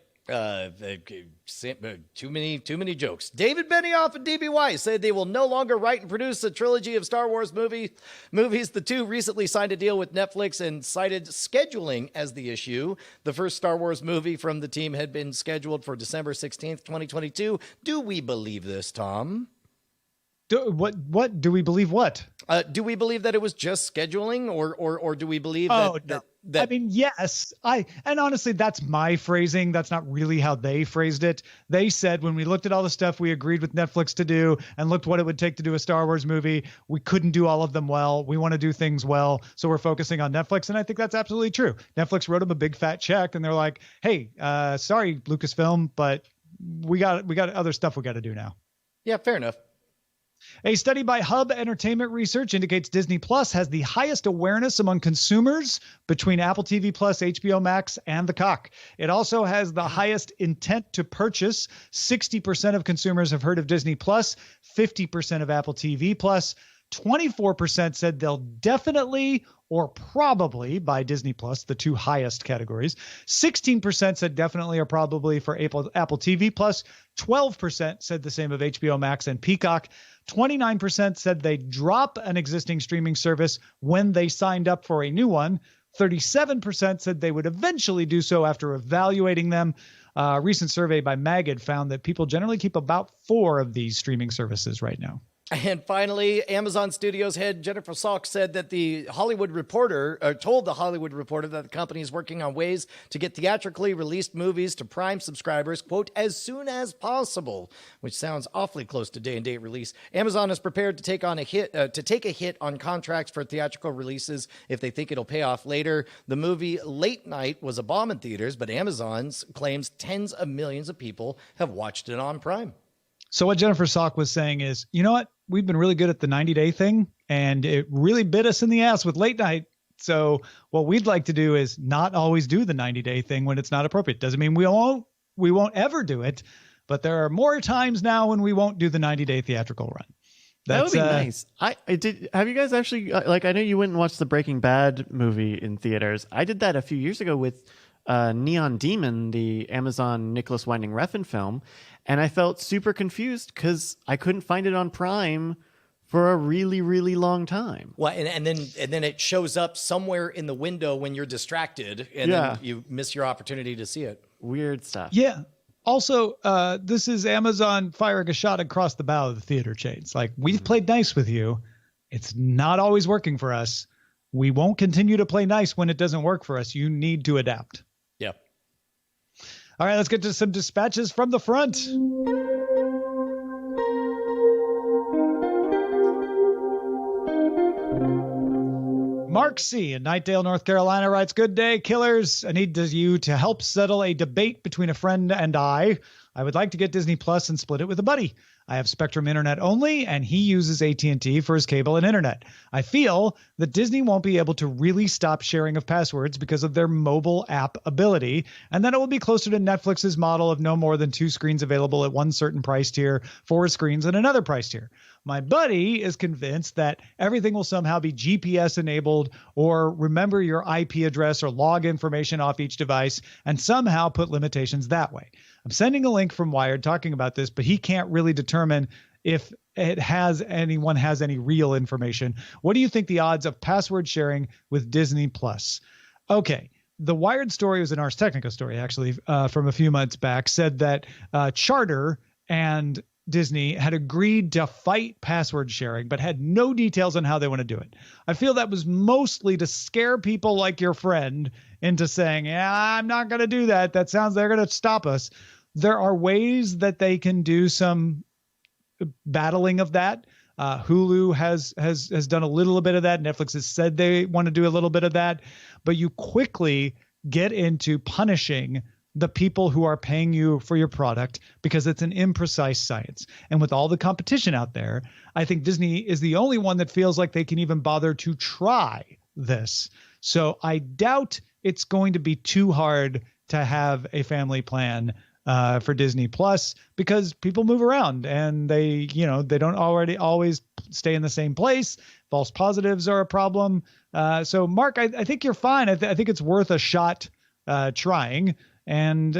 Speaker 6: Too many jokes. David Benioff and D.B. Weiss said they will no longer write and produce a trilogy of Star Wars movies. The two recently signed a deal with Netflix and cited scheduling as the issue. The first Star Wars movie from the team had been scheduled for December 16th, 2022. Do we believe this, Tom?
Speaker 7: What do we believe? What
Speaker 6: do we believe, that it was just scheduling, or do we believe that?
Speaker 7: I mean, yes. And honestly, that's my phrasing. That's not really how they phrased it. They said, when we looked at all the stuff we agreed with Netflix to do and looked what it would take to do a Star Wars movie, we couldn't do all of them well. We want to do things well, so we're focusing on Netflix. And I think that's absolutely true. Netflix wrote them a big fat check, and they're like, "Hey, sorry, Lucasfilm, but we got other stuff we got to do now."
Speaker 6: Yeah, fair enough.
Speaker 7: A study by Hub Entertainment Research indicates Disney Plus has the highest awareness among consumers between Apple TV Plus, HBO Max, and the cock. It also has the highest intent to purchase. 60% of consumers have heard of Disney Plus, 50% of Apple TV Plus. 24% said they'll definitely or probably buy Disney Plus, the two highest categories. 16% said definitely or probably for Apple TV Plus. 12% said the same of HBO Max and Peacock. 29% said they'd drop an existing streaming service when they signed up for a new one. 37% said they would eventually do so after evaluating them. A recent survey by Magid found that people generally keep about 4 of these streaming services right now.
Speaker 6: And finally, Amazon Studios head Jennifer Salk said that the Hollywood Reporter told the Hollywood Reporter that the company is working on ways to get theatrically released movies to Prime subscribers, quote, as soon as possible, which sounds awfully close to day-and-date release. Amazon is prepared to take a hit on contracts for theatrical releases if they think it'll pay off later. The movie Late Night was a bomb in theaters, but Amazon claims tens of millions of people have watched it on Prime.
Speaker 7: So what Jennifer Salk was saying is, you know what? We've been really good at the 90-day thing, and it really bit us in the ass with Late Night. So what we'd like to do is not always do the 90-day thing when it's not appropriate. Doesn't mean we won't ever do it, but there are more times now when we won't do the 90-day theatrical run.
Speaker 8: That would be nice. I did. Have you guys actually, like, I know you went and watched the Breaking Bad movie in theaters. I did that a few years ago with Neon Demon, the Amazon Nicholas Winding Refn film. And I felt super confused because I couldn't find it on Prime for a really, really long time.
Speaker 6: Well, and then it shows up somewhere in the window when you're distracted, and then you miss your opportunity to see it.
Speaker 8: Weird stuff.
Speaker 7: Yeah. Also, this is Amazon firing a shot across the bow of the theater chains. Like, we've played nice with you. It's not always working for us. We won't continue to play nice when it doesn't work for us. You need to adapt.
Speaker 6: Yeah.
Speaker 7: All right, let's get to some dispatches from the front. Mark C. in Knightdale, North Carolina writes, "Good day, killers. I need you to help settle a debate between a friend and I. I would like to get Disney Plus and split it with a buddy. I have Spectrum Internet only, and he uses AT&T for his cable and internet. I feel that Disney won't be able to really stop sharing of passwords because of their mobile app ability, and then it will be closer to Netflix's model of no more than 2 screens available at one certain price tier, 4 screens at another price tier. My buddy is convinced that everything will somehow be GPS enabled or remember your IP address or log information off each device and somehow put limitations that way. I'm sending a link from Wired talking about this, but he can't really determine if anyone has any real information. What do you think the odds of password sharing with Disney Plus?" Okay. The Wired story was an Ars Technica story, actually, from a few months back, said that Charter and Disney had agreed to fight password sharing, but had no details on how they want to do it. I feel that was mostly to scare people like your friend into saying, "Yeah, I'm not going to do that. That sounds they're going to stop us." There are ways that they can do some battling of that. Hulu has done a little bit of that. Netflix has said they want to do a little bit of that, but you quickly get into punishing the people who are paying you for your product because it's an imprecise science. And with all the competition out there, I think Disney is the only one that feels like they can even bother to try this. So I doubt it's going to be too hard to have a family plan for Disney Plus because people move around and they don't already always stay in the same place. False positives are a problem. So Mark, I think you're fine. I think it's worth a shot trying. And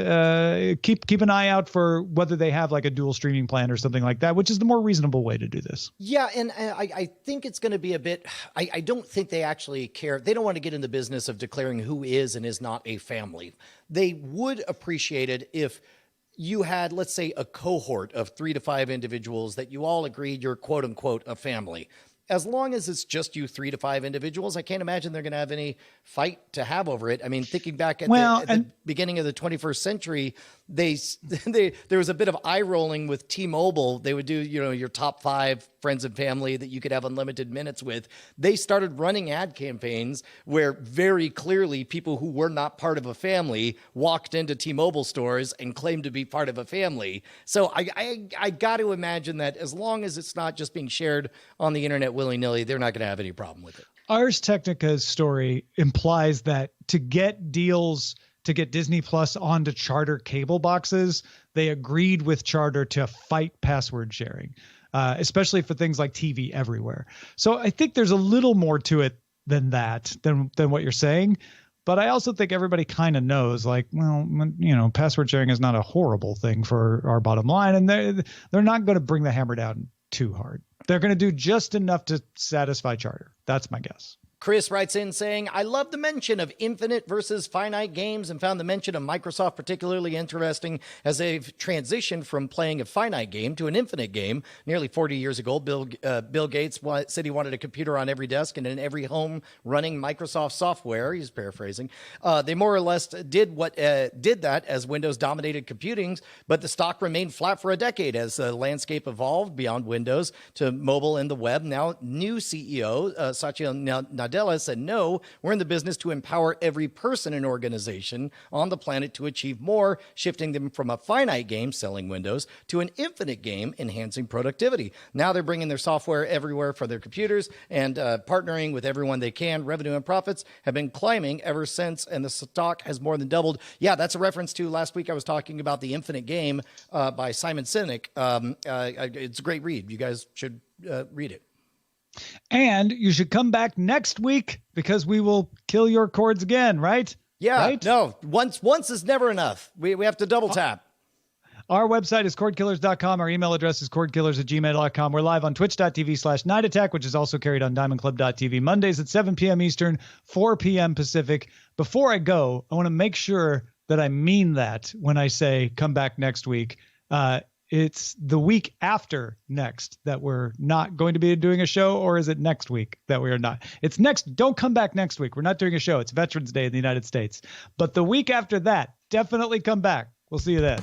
Speaker 7: keep an eye out for whether they have like a dual streaming plan or something like that, which is the more reasonable way to do this.
Speaker 6: Yeah, and I think it's going to be a bit – I don't think they actually care. They don't want to get in the business of declaring who is and is not a family. They would appreciate it if you had, let's say, a cohort of 3 to 5 individuals that you all agreed you're quote-unquote a family. As long as it's just you 3 to 5 individuals, I can't imagine they're going to have any fight to have over it. I mean, thinking back at the beginning of the 21st century, there was a bit of eye rolling with T-Mobile. They would do, your top 5 friends and family that you could have unlimited minutes with. They started running ad campaigns where very clearly people who were not part of a family walked into T-Mobile stores and claimed to be part of a family. So I got to imagine that as long as it's not just being shared on the internet willy-nilly, they're not going to have any problem with it.
Speaker 7: Ars Technica's story implies that to get deals to get Disney Plus onto Charter cable boxes, they agreed with Charter to fight password sharing, especially for things like TV everywhere. So I think there's a little more to it than that, than what you're saying. But I also think everybody kind of knows, like, well, password sharing is not a horrible thing for our bottom line, and they're not going to bring the hammer down too hard. They're going to do just enough to satisfy Charter. That's my guess.
Speaker 6: Chris writes in saying, "I love the mention of infinite versus finite games and found the mention of Microsoft particularly interesting as they've transitioned from playing a finite game to an infinite game. Nearly 40 years ago, Bill Gates said he wanted a computer on every desk and in every home running Microsoft software." He's paraphrasing. They more or less did that as Windows dominated computing, but the stock remained flat for a decade as the landscape evolved beyond Windows to mobile and the web. Now, new CEO Satya Nadella said, "No, we're in the business to empower every person and organization on the planet to achieve more, shifting them from a finite game, selling Windows, to an infinite game, enhancing productivity." Now they're bringing their software everywhere for their computers and partnering with everyone they can. Revenue and profits have been climbing ever since, and the stock has more than doubled. Yeah, that's a reference to last week I was talking about The Infinite Game by Simon Sinek. It's a great read. You guys should read it.
Speaker 7: And you should come back next week because we will kill your cords again, right?
Speaker 6: Yeah,
Speaker 7: right?
Speaker 6: No, once is never enough. We have to double tap.
Speaker 7: Our website is cordkillers.com. Our email address is cordkillers@gmail.com. We're live on twitch.tv/Night Attack, which is also carried on diamondclub.tv Mondays at 7 p.m. Eastern, 4 p.m. Pacific. Before I go, I want to make sure that I mean that when I say come back next week. It's the week after next that we're not going to be doing a show, or is it next week that we are not? It's next. Don't come back next week. We're not doing a show. It's Veterans Day in the United States. But the week after that, definitely come back. We'll see you then.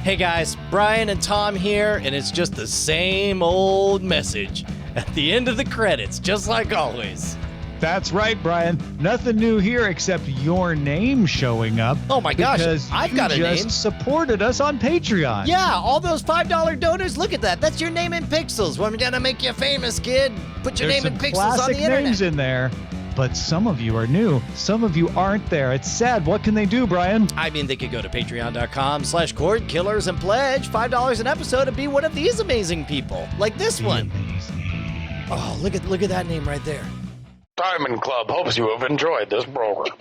Speaker 6: Hey guys, Brian and Tom here, and it's just the same old message at the end of the credits, just like always.
Speaker 7: That's right, Brian. Nothing new here except your name showing up.
Speaker 6: Oh my gosh,
Speaker 7: because
Speaker 6: I've got a
Speaker 7: you
Speaker 6: name.
Speaker 7: just supported us on Patreon.
Speaker 6: Yeah, all those $5 donors, look at that. That's your name in pixels. We're gonna make you famous, kid. Put your
Speaker 7: There's
Speaker 6: name in
Speaker 7: some
Speaker 6: pixels on
Speaker 7: classic
Speaker 6: the internet.
Speaker 7: names in there, but some of you are new. Some of you aren't there. It's sad. What can they do, Brian?
Speaker 6: I mean, they could go to patreon.com/Cordkillers and pledge $5 an episode and be one of these amazing people, like this one. Oh, look at that name right there.
Speaker 9: Diamond Club hopes you have enjoyed this program.